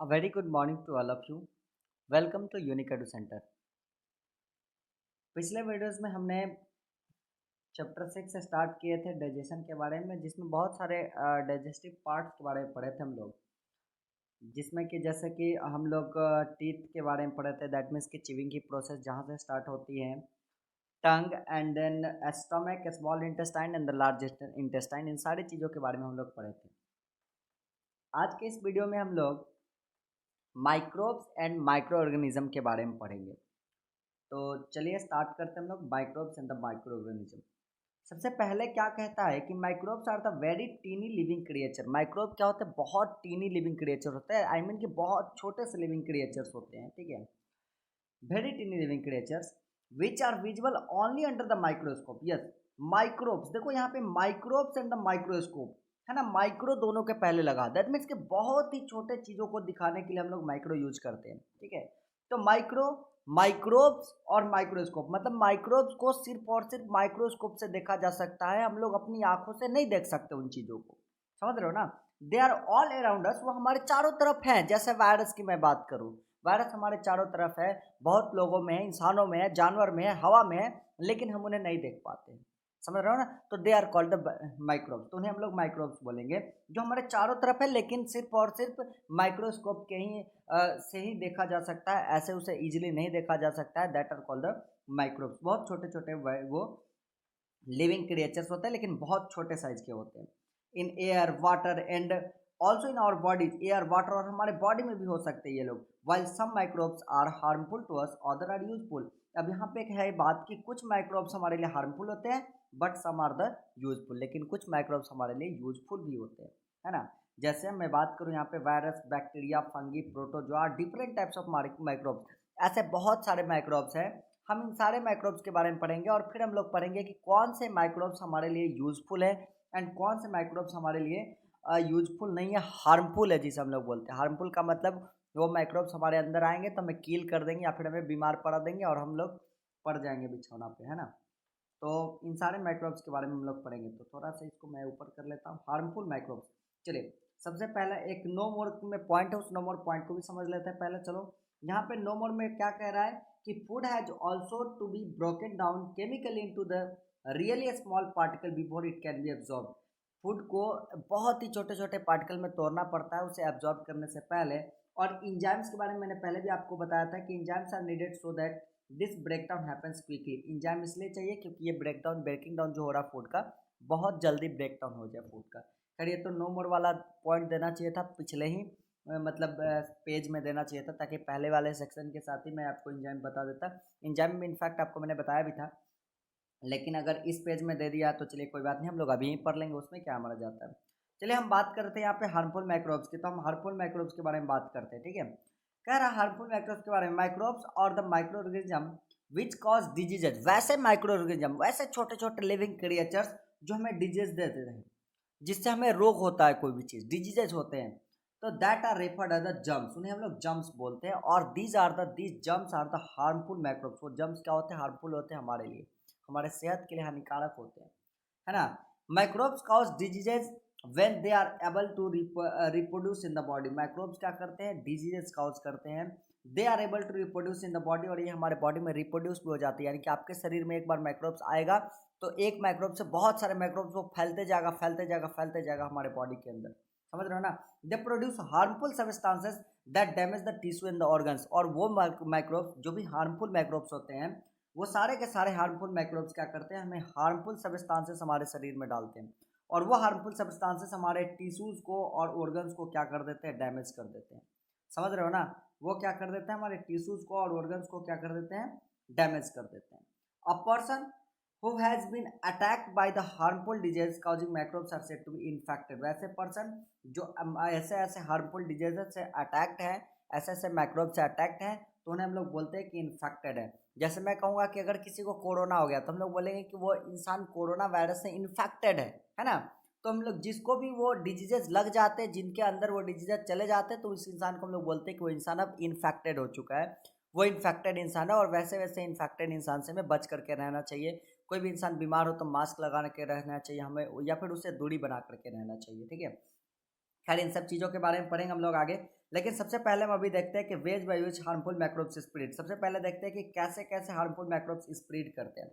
A very good morning to all of you. Welcome to Unicadu Center. पिछले videos में हमने chapter 6 से start किए थे डाइजेशन के बारे में, जिसमें बहुत सारे डाइजेस्टिव पार्ट्स के बारे में पढ़े थे हम लोग, जिसमें कि जैसे कि हम लोग टीथ के बारे में पढ़े थे। दैट मीन्स कि चिविंग की प्रोसेस जहाँ से स्टार्ट होती है, tongue and then stomach, small intestine and the large intestine, इन सारी चीज़ों के बारे में हम लोग पढ़े थे। आज के इस वीडियो में हम लोग माइक्रोब्स एंड माइक्रो ऑर्गेनिज्म के बारे में पढ़ेंगे। तो चलिए स्टार्ट करते हैं हम लोग microbes and the microorganism. सबसे पहले क्या कहता है कि microbes are the very tiny living creature. Microbe क्या होते हैं? बहुत टीनी लिविंग क्रिएचर होते हैं। आई मीन कि बहुत छोटे से लिविंग क्रिएचर्स होते हैं, ठीक है। Very tiny living creatures which are visible only under the microscope. Yes, microbes, देखो यहाँ पे माइक्रोब्स एंड द माइक्रोस्कोप है ना, माइक्रो दोनों के पहले लगा। दैट मीन्स कि बहुत ही छोटे चीज़ों को दिखाने के लिए हम लोग माइक्रो यूज करते हैं, ठीक है। तो माइक्रो, माइक्रोब्स और माइक्रोस्कोप, मतलब माइक्रोब्स को सिर्फ और सिर्फ माइक्रोस्कोप से देखा जा सकता है। हम लोग अपनी आंखों से नहीं देख सकते उन चीज़ों को, समझ रहे हो ना। They are all around us, वो हमारे चारों तरफ हैं। जैसे वायरस की मैं बात करूँ, वायरस हमारे चारों तरफ है, बहुत लोगों में है, इंसानों में है, जानवर में है, हवा में है, लेकिन हम उन्हें नहीं देख पाते हैं, समझ रहे हो ना। तो they are called the microbes, तो उन्हें हम लोग माइक्रोब्स बोलेंगे, जो हमारे चारों तरफ है, लेकिन सिर्फ और सिर्फ माइक्रोस्कोप के ही से ही देखा जा सकता है। ऐसे उसे इजीली नहीं देखा जा सकता है। That are called the microbes. बहुत छोटे छोटे वो लिविंग क्रिएचर्स होते हैं, लेकिन बहुत छोटे साइज के होते हैं। In air, water and also in our bodies. Air, water और हमारे बॉडी में भी हो सकते हैं ये लोग। While some microbes are harmful to us, other are useful. अब यहाँ पे एक है बात कि कुछ माइक्रोब्स हमारे लिए हार्मफुल होते हैं, but some are the useful, लेकिन कुछ माइक्रोब्स हमारे लिए यूजफुल भी होते हैं, है ना। जैसे मैं बात करूँ यहाँ पे virus, bacteria, fungi, protozoa, different types of microbes, ऐसे बहुत सारे माइक्रोब्स हैं। हम इन सारे माइक्रोब्स के बारे में पढ़ेंगे और फिर हम लोग पढ़ेंगे कि कौन से माइक्रोब्स हमारे लिए यूजफुल है एंड कौन से माइक्रोब्स हमारे लिए यूजफुल नहीं है, हार्मफुल है, जिसे हम लोग बोलते हैं। हार्मफुल का मतलब वो माइक्रोब्स हमारे अंदर आएंगे तो हमें कील कर देंगे या फिर हमें बीमार पड़ा देंगे और हम लोग पड़ जाएंगे बिछौना पे, है ना। तो इन सारे माइक्रोब्स के बारे में हम लोग पढ़ेंगे। तो थोड़ा सा इसको मैं ऊपर कर लेता हूँ, हार्मफुल माइक्रोब्स। चलिए, सबसे पहला एक नो मोर में पॉइंट है, उस नो मोर पॉइंट को भी समझ लेते हैं पहले। चलो, यहाँ पे नो मोर में क्या कह रहा है कि food has also to be broken down chemically into the really small particle before it can be absorb. Food को बहुत ही छोटे छोटे पार्टिकल में तोड़ना पड़ता है उसे एब्जॉर्ब करने से पहले। और इंजाइम्स के बारे में मैंने पहले भी आपको बताया था कि enzymes are needed so that this breakdown happens quickly. Enzyme इसलिए चाहिए क्योंकि ये ब्रेकिंग डाउन जो हो रहा फूड का, बहुत जल्दी ब्रेकडाउन हो जाए फूड का। खैर, ये तो नो मोर वाला पॉइंट देना चाहिए था पिछले ही मतलब पेज में देना चाहिए था, ताकि पहले वाले सेक्शन के साथ ही मैं आपको इंजाइम बता देता। इंजाइम में इनफैक्ट आपको मैंने बताया भी था, लेकिन अगर इस पेज में दे दिया तो चलिए कोई बात नहीं, हम लोग अभी ही पढ़ लेंगे, उसमें क्या मर जाता है। चलिए हम बात करते हैं यहाँ पे हार्मफुल माइक्रोब्स की। तो हम हार्मफुल माइक्रोब्स के बारे में बात करते हैं, ठीक है। कह रहा हार्मफुल माइक्रोब्स के बारे में, माइक्रोब्स और the micro organism which cause diseases. वैसे माइक्रो ऑर्गेनिज्म, वैसे छोटे छोटे लिविंग क्रिएचर्स जो हमें डिजीज देते हैं, जिससे हमें रोग होता है, कोई भी चीज़ डिजीजेज होते हैं, तो that are referred as the germs, उन्हें हम लोग जम्स बोलते हैं। और these germs are the harmful microbes. वो जम्स क्या होते हैं? हार्मफुल होते हैं हमारे लिए, हमारे सेहत के लिए हानिकारक होते हैं, है ना। Microbes cause diseases when they are able to reproduce in the body. Microbes क्या करते हैं? डिजीजेज कॉज करते हैं। They are able to reproduce in the body, और ये हमारे बॉडी में रिप्रोड्यूस भी हो जाती है। यानी कि आपके शरीर में एक बार माइक्रोब्स आएगा तो एक माइक्रोब से बहुत सारे माइक्रोब्स वो फैलते जाएगा, फैलते जाएगा, फैलते जाएगा हमारे बॉडी के अंदर, समझ रहे हो ना। They produce harmful substances that damage the tissue in the organs. और वो माइक्रोब्स जो भी हार्मफुल माइक्रोब्स होते हैं, वो सारे के सारे हार्मफुल माइक्रोब्स क्या करते हैं? हमें हार्मफुल सब्सटेंसेस हमारे शरीर में डालते हैं, और वो हार्मफुल सब्सटेंसेस हमारे टिश्यूज को और ऑर्गन्स को क्या कर देते हैं? डैमेज कर देते हैं, समझ रहे हो ना। वो क्या कर देते हैं? हमारे टिश्यूज को और ऑर्गन्स को क्या कर देते हैं? डैमेज कर देते हैं। A person who has been attacked by the harmful disease causing microbes are said to be infected। वैसे पर्सन जो ऐसे ऐसे हार्मफुल डिजीज से अटैक्ट है, ऐसे ऐसे माइक्रोब से अटैक्ट है, तो उन्हें हम लोग बोलते हैं कि इन्फेक्टेड है। जैसे मैं कहूँगा कि अगर किसी को कोरोना हो गया तो हम लोग बोलेंगे कि वो इंसान कोरोना वायरस से इन्फेक्टेड है ना। तो हम लोग जिसको भी वो डिजीजेज लग जाते हैं, जिनके अंदर वो डिजीजेज चले जाते हैं, तो उस इंसान को हम लोग बोलते हैं कि वो इंसान अब इन्फेक्टेड हो चुका है, वो इन्फेक्टेड इंसान है। और वैसे वैसे इन्फेक्टेड इंसान से हमें बच करके रहना चाहिए। कोई भी इंसान बीमार हो तो मास्क लगा के रहना चाहिए हमें, या फिर उससे दूरी बना करके रहना चाहिए, ठीक है। खैर इन सब चीज़ों के बारे में पढ़ेंगे हम लोग आगे। लेकिन सबसे पहले हम अभी देखते हैं कि veg by use harmful microbes spread. सबसे पहले देखते हैं कि कैसे कैसे हार्मफुल माइक्रोब्स स्प्रेड करते हैं।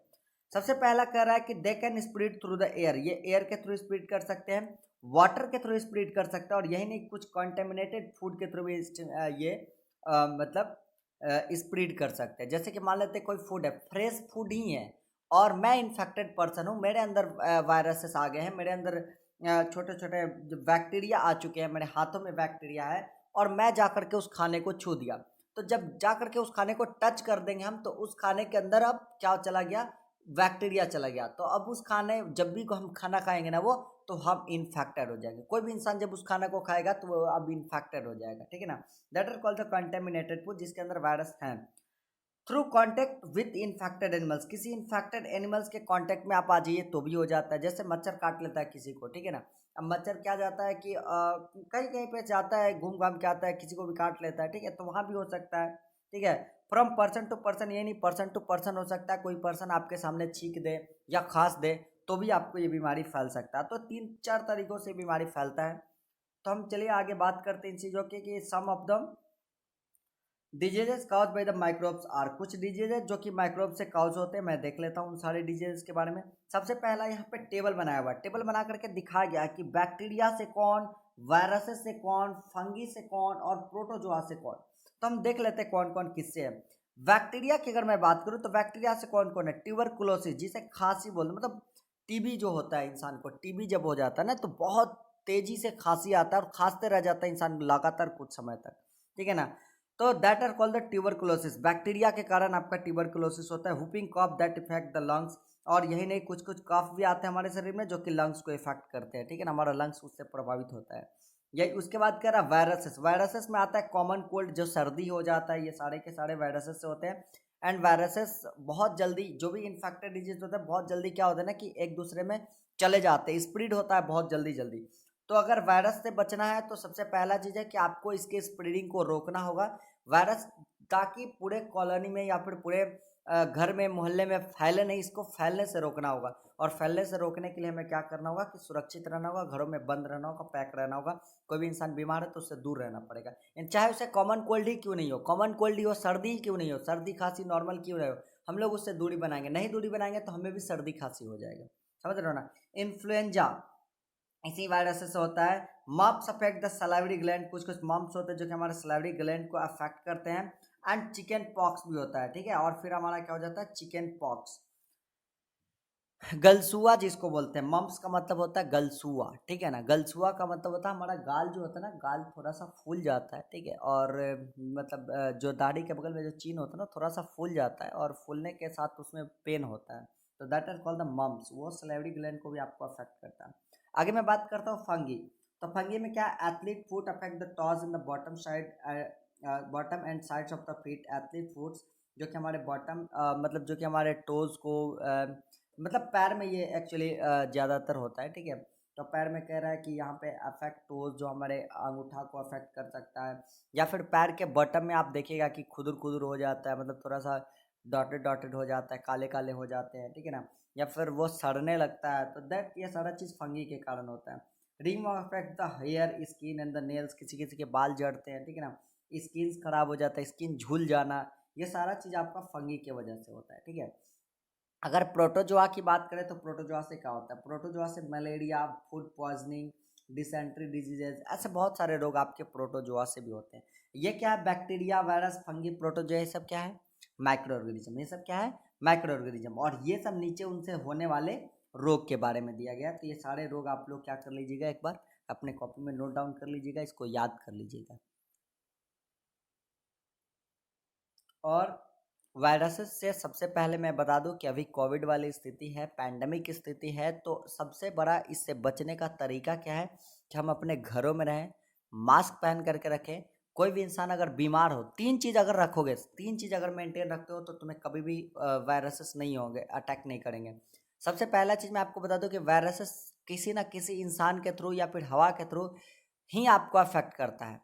सबसे पहला कह रहा है कि they can spread through the air. ये एयर के थ्रू स्प्रेड कर सकते हैं, वाटर के थ्रू स्प्रेड कर सकते हैं, और यही नहीं कुछ कॉन्टेमिनेटेड फूड के थ्रू भी ये मतलब स्प्रेड कर सकते हैं। जैसे कि मान लेते हैं कोई फूड है, फ्रेश फूड ही है, और मैं इन्फेक्टेड पर्सन हूँ, मेरे अंदर वायरसेस आ गए हैं, मेरे अंदर छोटे छोटे जो बैक्टीरिया आ चुके हैं, मेरे हाथों में बैक्टीरिया है, और मैं जा करके उस खाने को छू दिया। तो जब जा करके उस खाने को टच कर देंगे हम, तो उस खाने के अंदर अब क्या चला गया, बैक्टीरिया चला गया। तो अब उस खाने जब भी हम खाना खाएंगे ना वो, तो हम इन्फेक्टेड हो जाएंगे। कोई भी इंसान जब उस खाना को खाएगा तो वो अब इन्फेक्टेड हो जाएगा, ठीक है ना। That are called the contaminated food, जिसके अंदर वायरस है। Through contact with infected animals, किसी इन्फेक्टेड एनिमल्स के कॉन्टेक्ट में आप आ जाइए तो भी हो जाता है। जैसे मच्छर काट लेता है किसी को, ठीक है ना। अब मच्छर क्या जाता है कि कहीं कहीं पे जाता है, घूम घाम के आता है, किसी को भी काट लेता है, ठीक है, तो वहाँ भी हो सकता है, ठीक है। फ्रॉम पर्सन टू पर्सन, ये नहीं पर्सन टू पर्सन हो सकता है, कोई पर्सन आपके सामने छींक दे या खांस दे तो भी आपको ये बीमारी फैल सकता है। तो 3-4 तरीकों से बीमारी फैलता है। तो हम चलिए आगे बात करते हैं इन चीज़ों की कि some of the diseases caused by the microbes are. कुछ डिजीजेस जो कि माइक्रोब से काउज होते हैं, मैं देख लेता हूँ उन सारे डिजीजेस के बारे में। सबसे पहला यहाँ पे टेबल बनाया हुआ है, टेबल बना करके दिखाया गया है कि बैक्टीरिया से कौन, वायरसेस से कौन, फंगी से कौन, और प्रोटोजोआ से कौन। तो हम देख लेते हैं कौन कौन किससे है। बैक्टीरिया की अगर मैं बात करूँ तो बैक्टीरिया से कौन कौन है, ट्यूबरकुलोसिस, जिसे खांसी बोलते, मतलब टीबी जो होता है, इंसान को टीबी जब हो जाता है ना, तो बहुत तेजी से खांसी आता है और खांसते रह जाता है इंसान लगातार कुछ समय तक, ठीक है ना। तो that are called the tuberculosis, bacteria के कारण आपका ट्यूबरकुलोसिस होता है। Whooping cough that effect the lungs, और यही नहीं कुछ कुछ कफ भी आते हैं हमारे शरीर में जो कि लंग्स को इफेक्ट करते हैं, ठीक है ना, हमारा लंग्स उससे प्रभावित होता है। यही उसके बाद कह रहा है वायरसेस, वायरसेस में आता है कॉमन कोल्ड, जो सर्दी हो जाता है, ये सारे के सारे वायरसेस से होते हैं। एंड वायरसेस बहुत जल्दी, जो भी इन्फेक्टेड डिजीज होता है बहुत जल्दी क्या होता है ना कि एक दूसरे में चले जाते हैं, स्प्रेड होता है बहुत जल्दी जल्दी। तो अगर वायरस से बचना है तो सबसे पहला चीज़ है कि आपको इसके स्प्रेडिंग को रोकना होगा, वायरस, ताकि पूरे कॉलोनी में या फिर पूरे घर में मोहल्ले में फैले नहीं, इसको फैलने से रोकना होगा। और फैलने से रोकने के लिए हमें क्या करना होगा कि सुरक्षित रहना होगा, घरों में बंद रहना होगा, पैक रहना होगा। कोई भी इंसान बीमार है तो उससे दूर रहना पड़ेगा, चाहे उसे कॉमन कोल्ड ही क्यों नहीं हो, कॉमन कोल्ड ही हो, सर्दी ही क्यों नहीं हो, सर्दी खांसी नॉर्मल क्यों नहीं हो, हम लोग उससे दूरी बनाएंगे। नहीं दूरी बनाएंगे तो हमें भी सर्दी खांसी हो जाएगा, समझ रहे हो ना। इन्फ्लुएंजा इसी वायरस से होता है। Mumps affect the salivary gland, कुछ कुछ मम्प्स होते हैं जो कि हमारे सलाइवरी ग्लैंड को अफेक्ट करते हैं। एंड चिकन पॉक्स भी होता है, ठीक है। और फिर हमारा क्या हो जाता है, चिकन पॉक्स, गलसुआ जिसको बोलते हैं। मम्प्स का मतलब होता है गलसुआ, ठीक है ना। गलसुआ का मतलब होता है हमारा गाल जो होता है ना, गाल थोड़ा सा फूल जाता है, ठीक है। और मतलब जो दाढ़ी के बगल में जो चीन होता है ना, थोड़ा सा फूल जाता है, और फूलने के साथ उसमें पेन होता है। तो that are called the mumps, वो सलाइवरी ग्लैंड को भी आपको अफेक्ट करता है। आगे मैं बात करता हूँ फंगी। तो फंगी में क्या, athlete foot affect the toes in the bottom side, bottom and sides of the feet. Athlete foots जो कि हमारे बॉटम मतलब जो कि हमारे टोज को मतलब पैर में ये एक्चुअली ज़्यादातर होता है, ठीक है। तो पैर में कह रहा है कि यहाँ पे अफेक्ट टोज जो हमारे अंगूठा को अफेक्ट कर सकता है, या फिर पैर के बॉटम में आप देखिएगा कि खुदर खुदर हो जाता है, मतलब थोड़ा सा डॉटेड डॉटेड हो जाता है, काले काले हो जाते हैं, ठीक है ना। या फिर वो सड़ने लगता है, तो दैट ये सारा चीज़ फंगी के कारण होता है। Ring affect the hair, skin and the nails, किसी किसी के बाल जड़ते हैं, ठीक है ना, स्किन खराब हो जाता है, स्किन झूल जाना, ये सारा चीज़ आपका फंगी की वजह से होता है, ठीक है। अगर प्रोटोजोआ की बात करें तो प्रोटोजोआ से क्या होता है, प्रोटोजोआ से malaria, food poisoning, dysentery diseases, ऐसे बहुत सारे रोग आपके प्रोटोजोआ से भी होते हैं। ये क्या है, बैक्टीरिया, वायरस, फंगी, प्रोटोजोआ, ये सब क्या है, माइक्रो ऑर्गेनिज्म, ये सब क्या है, माइक्रो ऑर्गेनिज्म। और ये सब नीचे उनसे होने वाले रोग के बारे में दिया गया। तो ये सारे रोग आप लोग क्या कर लीजिएगा, एक बार अपने कॉपी में नोट डाउन कर लीजिएगा, इसको याद कर लीजिएगा। और वायरसेस से सबसे पहले मैं बता दूं कि अभी कोविड वाली स्थिति है, पैंडमिक स्थिति है, तो सबसे बड़ा इससे बचने का तरीका क्या है कि हम अपने घरों में रहें, मास्क पहन करके रखें। कोई भी इंसान अगर बीमार हो, तीन चीज़ अगर रखोगे, तीन चीज़ अगर मेंटेन रखते हो तो तुम्हें कभी भी वायरसेस नहीं होंगे, अटैक नहीं करेंगे। सबसे पहला चीज़ मैं आपको बता दूं कि वायरसेस किसी ना किसी इंसान के थ्रू या फिर हवा के थ्रू ही आपको अफेक्ट करता है।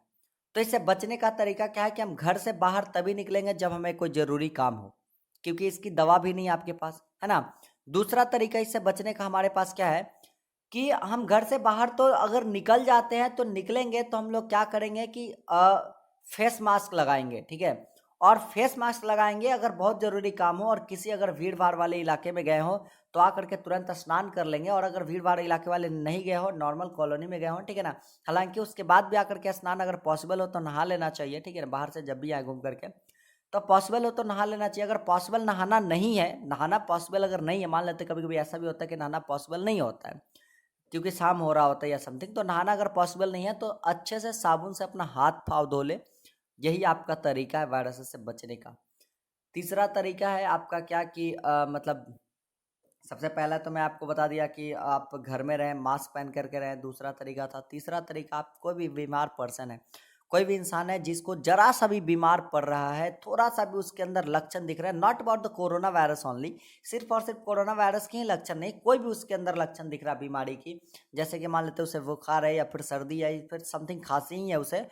तो इससे बचने का तरीका क्या है कि हम घर से बाहर तभी निकलेंगे जब हमें कोई ज़रूरी काम हो, क्योंकि इसकी दवा भी नहीं है आपके पास, है ना। दूसरा तरीका इससे बचने का हमारे पास क्या है कि हम घर से बाहर तो अगर निकल जाते हैं तो निकलेंगे तो हम लोग क्या करेंगे कि फेस मास्क लगाएंगे, ठीक है। और फेस मास्क लगाएंगे अगर बहुत ज़रूरी काम हो और किसी अगर भीड़ भाड़ वाले इलाके में गए हो तो आकर के तुरंत स्नान कर लेंगे। और अगर भीड़ भाड़ इलाके वाले नहीं गए हो, नॉर्मल कॉलोनी में गए हो, ठीक है ना, हालांकि उसके बाद भी आकर के स्नान अगर पॉसिबल हो तो नहा लेना चाहिए, ठीक है ना, बाहर से जब भी आए घूम करके तो पॉसिबल हो तो नहा लेना चाहिए। अगर पॉसिबल नहाना नहीं है, नहाना पॉसिबल अगर नहीं है, मान लेते कभी कभी ऐसा भी होता है कि नहाना पॉसिबल नहीं होता है क्योंकि शाम हो रहा होता है या समथिंग, तो नहाना अगर पॉसिबल नहीं है तो अच्छे से साबुन से अपना हाथ पाँव धो ले। यही आपका तरीका है वायरस से बचने का। तीसरा तरीका है आपका क्या कि मतलब सबसे पहला तो मैं आपको बता दिया कि आप घर में रहें, मास्क पहन करके रहें, दूसरा तरीका था। तीसरा तरीका, आप कोई भी बीमार पर्सन है, कोई भी इंसान है जिसको जरा सा भी बीमार पड़ रहा है, थोड़ा सा भी उसके अंदर लक्षण दिख रहा है, not about the corona virus only, सिर्फ और सिर्फ कोरोना वायरस के ही लक्षण नहीं, कोई भी उसके अंदर लक्षण दिख रहा है बीमारी की, जैसे कि मान लेते उसे बुखार है या फिर सर्दी है या फिर समथिंग खांसी ही है उसे,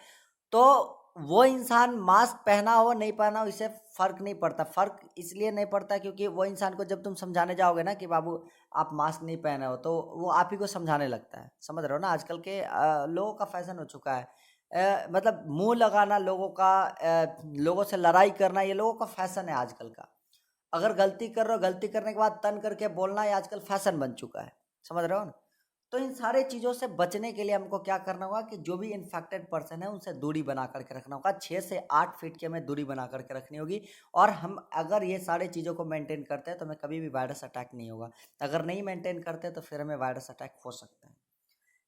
तो वो इंसान मास्क पहना हो नहीं पहना हो इससे फ़र्क नहीं पड़ता। फ़र्क इसलिए नहीं पड़ता क्योंकि वो इंसान को जब तुम समझाने जाओगे ना कि बाबू आप मास्क नहीं पहने हो, तो वो आप ही को समझाने लगता है। समझ रहे हो ना, आजकल के लोगों का फैशन हो चुका है। मतलब मुंह लगाना लोगों का, लोगों से लड़ाई करना, ये लोगों का फैशन है आजकल का। अगर गलती कर रहे हो, गलती करने के बाद तन करके बोलना ये आजकल फैशन बन चुका है। समझ रहे हो ना। तो इन सारे चीज़ों से बचने के लिए हमको क्या करना होगा कि जो भी इन्फेक्टेड पर्सन है उनसे दूरी बना करके रखना होगा। 6 से 8 फीट की हमें दूरी बना करके रखनी होगी। और हम अगर ये सारी चीज़ों को मेंटेन करते हैं तो हमें कभी भी वायरस अटैक नहीं होगा। अगर नहीं मेंटेन करते तो फिर हमें वायरस अटैक हो सकता है।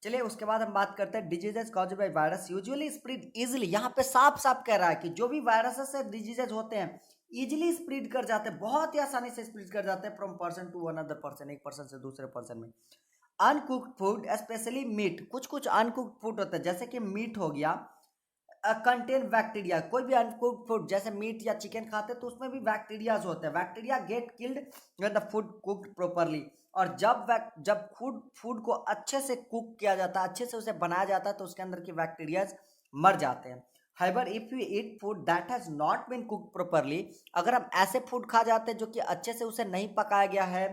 चलिए उसके बाद हम बात करते हैं diseases caused by virus usually spread easily. यहाँ पे साफ साफ कह रहा है कि जो भी वायरसेस से डिजीजेज होते हैं इजिली स्प्रेड कर जाते हैं, बहुत ही आसानी से स्प्रेड कर जाते हैं from person to another person, एक पर्सन से दूसरे पर्सन में। अनकुक्ड फूड स्पेशली मीट, कुछ कुछ अनकुक्ड फूड होता है जैसे कि मीट हो गया, कंटेन बैक्टीरिया। कोई भी अनकुक्ड फूड जैसे मीट या चिकन खाते हैं तो उसमें भी बैक्टीरियाज होते हैं। Bacteria get killed when the food cooked properly. और जब फूड फूड को अच्छे से कुक किया जाता है, अच्छे से उसे बनाया जाता है तो उसके अंदर की बैक्टीरियाज मर जाते हैं। हाइबर if you eat food that has not been cooked properly, अगर हम ऐसे फूड खा जाते हैं जो कि अच्छे से उसे नहीं पकाया गया है,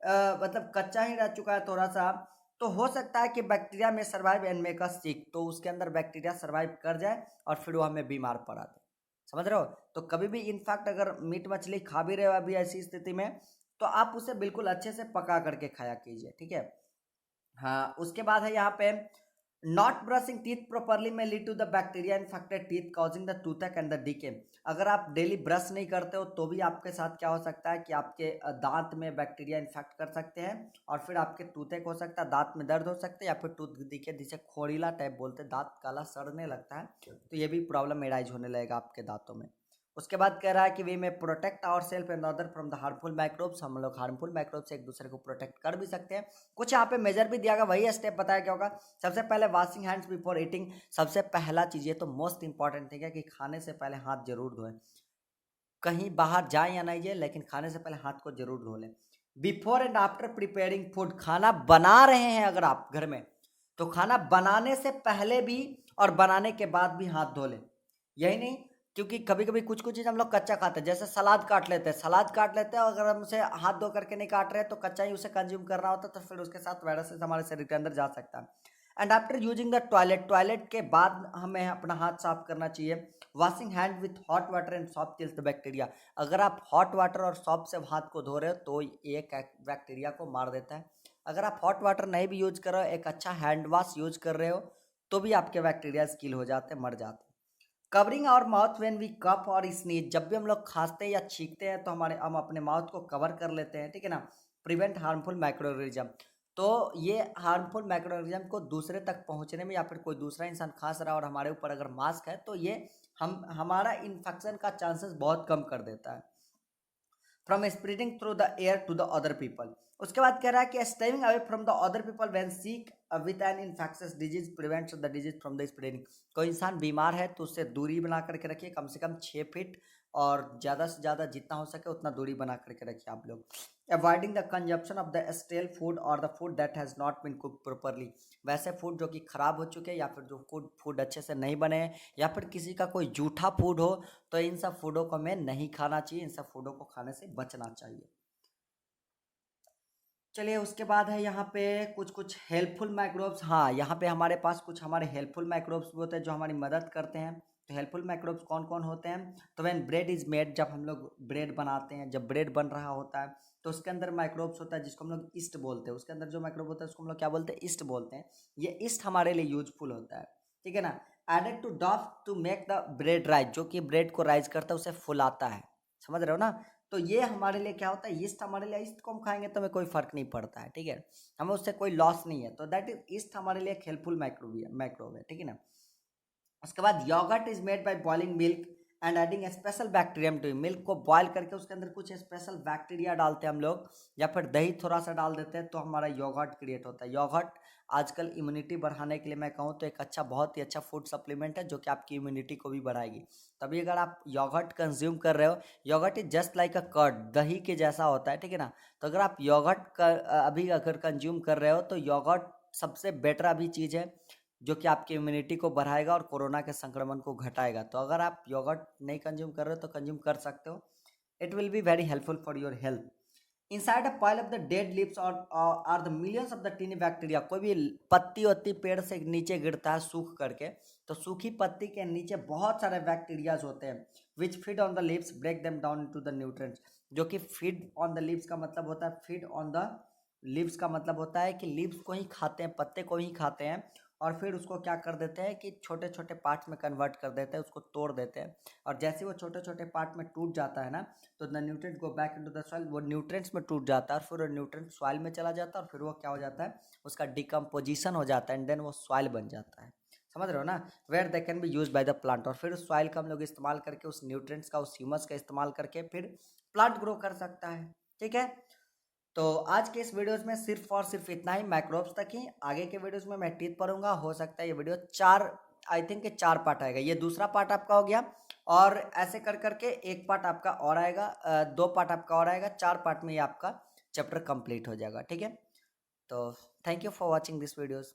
मतलब कच्चा ही रह चुका है थोड़ा सा, तो हो सकता है कि बैक्टीरिया में सर्वाइव एंड मेक अस सिक, तो उसके अंदर बैक्टीरिया सर्वाइव कर जाए और फिर वो हमें बीमार पड़ा दे। समझ रहे हो। तो कभी भी इनफैक्ट अगर मीट मछली खा भी रहे हो अभी ऐसी स्थिति में तो आप उसे बिल्कुल अच्छे से पका करके खाया कीजिए, ठीक है। हाँ, उसके बाद है यहाँ पे not brushing teeth properly may lead to the bacteria infected teeth causing the toothache and the decay. अगर आप डेली ब्रश नहीं करते हो तो भी आपके साथ क्या हो सकता है कि आपके दांत में बैक्टीरिया इन्फेक्ट कर सकते हैं और फिर आपके टूथेक हो सकता है, दांत में दर्द हो सकता है या फिर टूथ डीके जिसे खोड़ीला टाइप बोलते हैं, दांत काला सड़ने लगता है, तो ये भी प्रॉब्लम एराइज होने लगेगा आपके दांतों में। उसके बाद कह रहा है कि we may protect our self and other from the harmful microbes, हम लोग हार्मफुल माइक्रोब से एक दूसरे को प्रोटेक्ट कर भी सकते हैं। कुछ यहाँ पे मेजर भी दिया गया, वही स्टेप बताया क्या होगा। सबसे पहले वॉशिंग हैंड्स बिफोर ईटिंग, सबसे पहला चीज़ ये तो मोस्ट इंपॉर्टेंट है कि खाने से पहले हाथ जरूर धोएं। कहीं बाहर जाए या नहीं जाए लेकिन खाने से पहले हाथ को जरूर धो लें। Before and after preparing food, खाना बना रहे हैं अगर आप घर में तो खाना बनाने से पहले भी और बनाने के बाद भी हाथ धो लें। यही नहीं, क्योंकि कभी कभी कुछ कुछ चीज़ हम लोग कच्चा खाते हैं, जैसे सलाद काट लेते हैं, सलाद काट लेते हैं, अगर हम उसे हाथ धो करके नहीं काट रहे हैं तो कच्चा ही उसे कंज्यूम करना होता है तो फिर उसके साथ वायरसेस हमारे शरीर के अंदर जा सकता है। And after using the toilet, toilet के बाद हमें अपना हाथ साफ करना चाहिए। Washing hand with hot water and shop kills the bacteria, अगर आप हॉट वाटर और सॉप से हाथ को धो रहे हो तो एक बैक्टीरिया को मार देता है। अगर आप हॉट वाटर नहीं भी यूज कर रहे हो, एक अच्छा हैंड वॉश यूज कर रहे हो तो भी आपके बैक्टीरिया किल हो जाते हैं, मर जाते हैं। Covering our mouth when we cough और स्नीज, जब भी हम लोग खांसते हैं या छींकते हैं तो हम अपने माउथ को कवर कर लेते हैं, ठीक है ना। प्रिवेंट हार्मफुल माइक्रोऑर्गेनिज्म, तो ये हार्मफुल माइक्रोऑर्गेनिज्म को दूसरे तक पहुंचने में या फिर कोई दूसरा इंसान खांस रहा है और हमारे ऊपर अगर मास्क है तो ये हमारा इन्फेक्शन का चांसेस बहुत कम कर देता है from spreading through the air to the other people. उसके बाद कह रहा है कि staying away from the other people when sick with an infectious disease prevents the disease from the spreading. कोई इंसान बीमार है तो उससे दूरी बना करके रखिए, कम से कम 6 फीट, और ज़्यादा से ज़्यादा जितना हो सके उतना दूरी बना करके रखिए आप लोग। Avoiding the consumption of the stale food और the food that has not been cook properly, वैसे फूड जो कि खराब हो चुके हैं या फिर जो फूड अच्छे से नहीं बने हैं या फिर किसी का कोई जूठा फूड हो, तो इन सब फूडों को हमें नहीं खाना चाहिए, इन सब फूडों को खाने से बचना चाहिए। चलिए उसके बाद है यहाँ पे कुछ कुछ हेल्पफुल माइक्रोब्स। हाँ, यहाँ पे हमारे पास कुछ हमारे हेल्पफुल माइक्रोब्स भी होते हैं जो हमारी मदद करते हैं। तो हेल्पफुल माइक्रोब्स कौन कौन होते हैं? तो व्हेन ब्रेड इज मेड, जब हम लोग ब्रेड बनाते हैं, जब ब्रेड बन रहा होता है तो उसके अंदर माइक्रोब्स होता है जिसको हम लोग ईस्ट बोलते हैं। उसके अंदर जो माइक्रोब होता है उसको हम लोग क्या बोलते हैं? ईस्ट बोलते हैं। ये ईस्ट हमारे लिए यूजफुल होता है, ठीक है ना। Added to dough to make the bread rise, जो कि ब्रेड को राइज करता है, उसे फुलाता है। समझ रहे हो ना? तो ये हमारे लिए क्या होता है? ईस्ट हमारे लिए, ईस्ट को हम खाएंगे तो हमें कोई फर्क नहीं पड़ता है, ठीक है, हमें उससे कोई लॉस नहीं है। तो दैट इज ईस्ट हमारे लिए एक हेल्पफुल माइक्रोब है, ठीक है ना। उसके बाद yogurt is made by boiling milk and adding special bacterium to. Milk को बॉयल करके उसके अंदर कुछ स्पेशल बैक्टीरिया डालते हैं हम लोग, या फिर दही थोड़ा सा डाल देते हैं तो हमारा योगर्ट क्रिएट होता है। योगर्ट आजकल इम्यूनिटी बढ़ाने के लिए मैं कहूँ तो एक अच्छा, बहुत ही अच्छा फूड सप्लीमेंट है जो कि आपकी इम्यूनिटी को भी बढ़ाएगी। तभी अगर आप योगर्ट कंज्यूम कर रहे हो, yogurt is just like a curd, दही के जैसा होता है, ठीक है ना। तो अगर आप योगर्ट अभी अगर कंज्यूम कर रहे हो तो योगर्ट सबसे बेटर अभी चीज़ है जो कि आपकी इम्यूनिटी को बढ़ाएगा और कोरोना के संक्रमण को घटाएगा। तो अगर आप योगर्ट नहीं कंज्यूम कर रहे हो तो कंज्यूम कर सकते हो। It will be very helpful for your health. Inside a pile of the dead leaves और are the millions of the tiny bacteria. कोई भी पत्ती वत्ती पेड़ से नीचे गिरता है सूख करके, तो सूखी पत्ती के नीचे बहुत सारे बैक्टीरियाज होते हैं which feed on the leaves break them down to the nutrients. जो कि फीड ऑन द लीव्स का मतलब होता है, फीड ऑन द लीव्स का मतलब होता है कि लीव्स को ही खाते हैं, पत्ते को ही खाते हैं, और फिर उसको क्या कर देते हैं कि छोटे छोटे पार्ट्स में कन्वर्ट कर देते हैं, उसको तोड़ देते हैं। और जैसे वो छोटे छोटे पार्ट में टूट जाता है ना, तो the nutrient go back into the soil. वो न्यूट्रिएंट्स में टूट जाता है और फिर वो न्यूट्रिएंट सॉइल में चला जाता है और फिर वो क्या हो जाता है? उसका डिकम्पोजिशन हो जाता है एंड देन वो सॉइल बन जाता है। समझ रहे हो ना? Where they can be use by the plant. और फिर उस सॉइल का हम लोग इस्तेमाल करके, उस न्यूट्रिएंट्स का, उस ह्यूमस का इस्तेमाल करके फिर प्लांट ग्रो कर सकता है, ठीक है। तो आज के इस वीडियोस में सिर्फ और सिर्फ इतना ही, माइक्रोब्स तक ही। आगे के वीडियोस में मैं टीथ पढ़ूंगा। हो सकता है ये वीडियो चार, आई थिंक 4 पार्ट आएगा। ये दूसरा पार्ट आपका हो गया, और ऐसे कर करके एक पार्ट आपका और आएगा, 2 पार्ट आपका और आएगा, 4 पार्ट में ये आपका चैप्टर कंप्लीट हो जाएगा, ठीक है। तो thank you for watching this videos.